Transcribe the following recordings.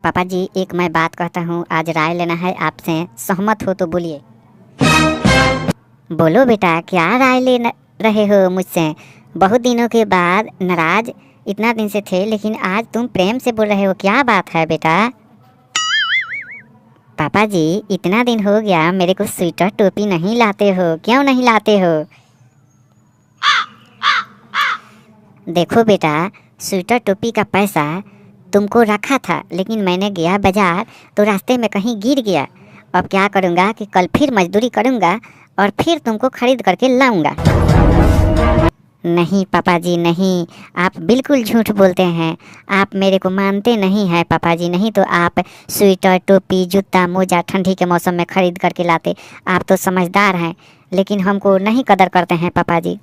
पापा जी, एक मैं बात कहता हूँ, आज राय लेना है आपसे, सहमत हो तो बोलिए। बोलो बेटा, क्या राय ले रहे हो मुझसे? बहुत दिनों के बाद नाराज इतना दिन से थे, लेकिन आज तुम प्रेम से बोल रहे हो, क्या बात है बेटा? पापा जी, इतना दिन हो गया मेरे को स्वेटर टोपी नहीं लाते हो, क्यों नहीं लाते हो? देखो बेटा, स्वेटर टोपी का पैसा तुमको रखा था, लेकिन मैंने गया बाजार तो रास्ते में कहीं गिर गया। अब क्या करूँगा कि कल फिर मजदूरी करूँगा और फिर तुमको खरीद करके लाऊंगा। नहीं पापा जी नहीं, आप बिल्कुल झूठ बोलते हैं। आप मेरे को मानते नहीं हैं पापा जी। नहीं तो आप स्वेटर टोपी जूता मोजा ठंडी के मौसम में खरीद करके लाते। आप तो समझदार हैं, लेकिन हमको नहीं कदर करते हैं पापा जी।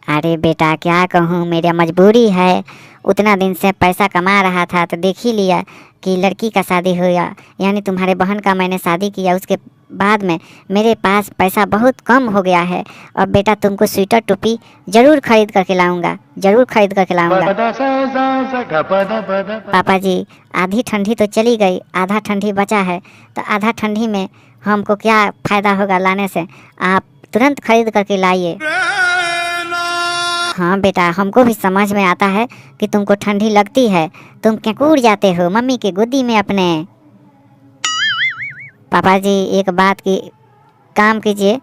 अरे बेटा, क्या कहूँ, मेरा मजबूरी है। उतना दिन से पैसा कमा रहा था तो देख ही लिया कि लड़की का शादी हुआ, यानी तुम्हारे बहन का मैंने शादी किया। उसके बाद में मेरे पास पैसा बहुत कम हो गया है। अब बेटा तुमको स्वेटर टोपी ज़रूर खरीद करके लाऊंगा, ज़रूर खरीद करके लाऊंगा। पापा जी, आधी ठंडी तो चली गई, आधा ठंडी बचा है, तो आधा ठंडी में हमको क्या फ़ायदा होगा लाने से? आप तुरंत खरीद करके लाइए। हाँ बेटा, हमको भी समझ में आता है कि तुमको ठंडी लगती है, तुम केकूर जाते हो मम्मी के गोदी में अपने। पापा जी, एक बात की काम कीजिए,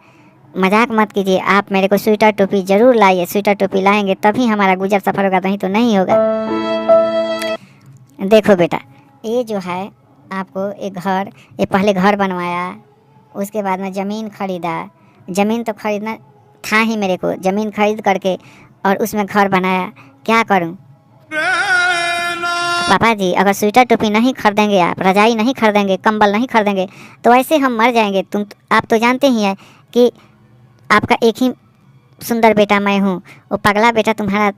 मजाक मत कीजिए। आप मेरे को स्वेटर टोपी ज़रूर लाइए। स्वेटर टोपी लाएंगे तभी हमारा गुजर सफ़र होगा, नहीं तो नहीं होगा। देखो बेटा, ये जो है आपको एक घर, ये पहले घर बनवाया, उसके बाद में ज़मीन खरीदा। ज़मीन तो खरीदना था ही मेरे को, ज़मीन खरीद करके और उसमें घर बनाया। क्या करूं? पापा जी, अगर स्वेटर टोपी नहीं खरीदेंगे, आप रजाई नहीं खरीदेंगे, कंबल नहीं खरीदेंगे, तो ऐसे हम मर जाएंगे। आप तो जानते ही हैं कि आपका एक ही सुंदर बेटा मैं हूँ। वो पगला बेटा तुम्हारा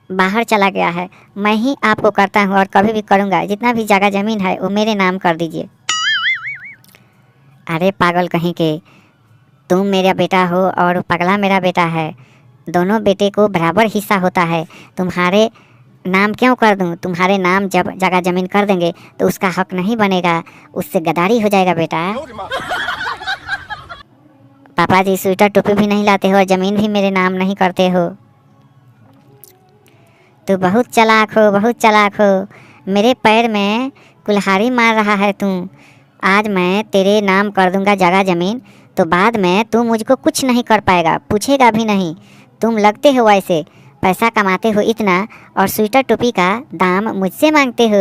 बाहर चला गया है, मैं ही आपको करता हूँ और कभी भी करूँगा। जितना भी जगह ज़मीन है वो मेरे नाम कर दीजिए। अरे पागल कहीं के, तुम मेरा बेटा हो और पगला मेरा बेटा है, दोनों बेटे को बराबर हिस्सा होता है। तुम्हारे नाम क्यों कर दूं? तुम्हारे नाम जब जगह ज़मीन कर देंगे तो उसका हक नहीं बनेगा, उससे गद्दारी हो जाएगा बेटा। पापा जी, स्वेटर टोपी भी नहीं लाते हो और ज़मीन भी मेरे नाम नहीं करते हो। तू बहुत चालाक हो, बहुत चालाक हो। मेरे पैर में कुल्हाड़ी मार रहा है तू। आज मैं तेरे नाम कर दूंगा जगह ज़मीन, तो बाद में तू मुझको कुछ नहीं कर पाएगा, पूछेगा भी नहीं। तुम लगते हो ऐसे, पैसा कमाते हो इतना और स्वेटर टोपी का दाम मुझसे मांगते हो।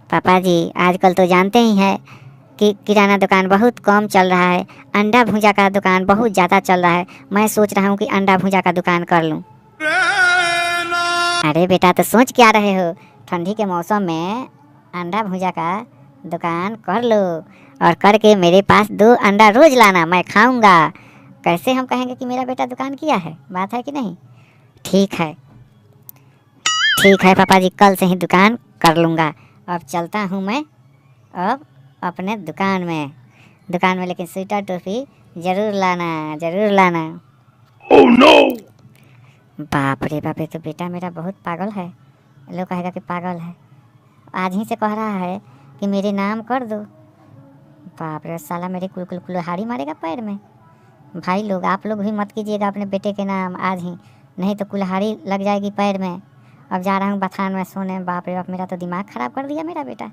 पापा जी, आजकल तो जानते ही हैं कि किराना दुकान बहुत कम चल रहा है, अंडा भुजा का दुकान बहुत ज़्यादा चल रहा है। मैं सोच रहा हूँ कि अंडा भुजा का दुकान कर लूँ। अरे बेटा, तो सोच क्या रहे हो? ठंडी के मौसम में अंडा भुजा का दुकान कर लो और करके मेरे पास 2 अंडा रोज लाना, मैं खाऊंगा। कैसे हम कहेंगे कि मेरा बेटा दुकान किया है? बात है कि नहीं? ठीक है, ठीक है पापा जी, कल से ही दुकान कर लूँगा। अब चलता हूँ मैं अब अपने दुकान में, लेकिन स्वेटर टोपी ज़रूर लाना, ज़रूर लाना। Oh no! बाप रे बाप, ये तो बेटा मेरा बहुत पागल है। लोग कहेगा कि पागल है, आज ही से कह रहा है कि मेरे नाम कर दो। बाप रे, साला मेरे कुल्हाड़ी मारेगा पैर में। भाई लोग, आप लोग भी मत कीजिएगा अपने बेटे के नाम आज ही, नहीं तो कुल्हाड़ी लग जाएगी पैर में। अब जा रहा हूँ बथान में सोने। बाप रे बाप, मेरा तो दिमाग ख़राब कर दिया मेरा बेटा।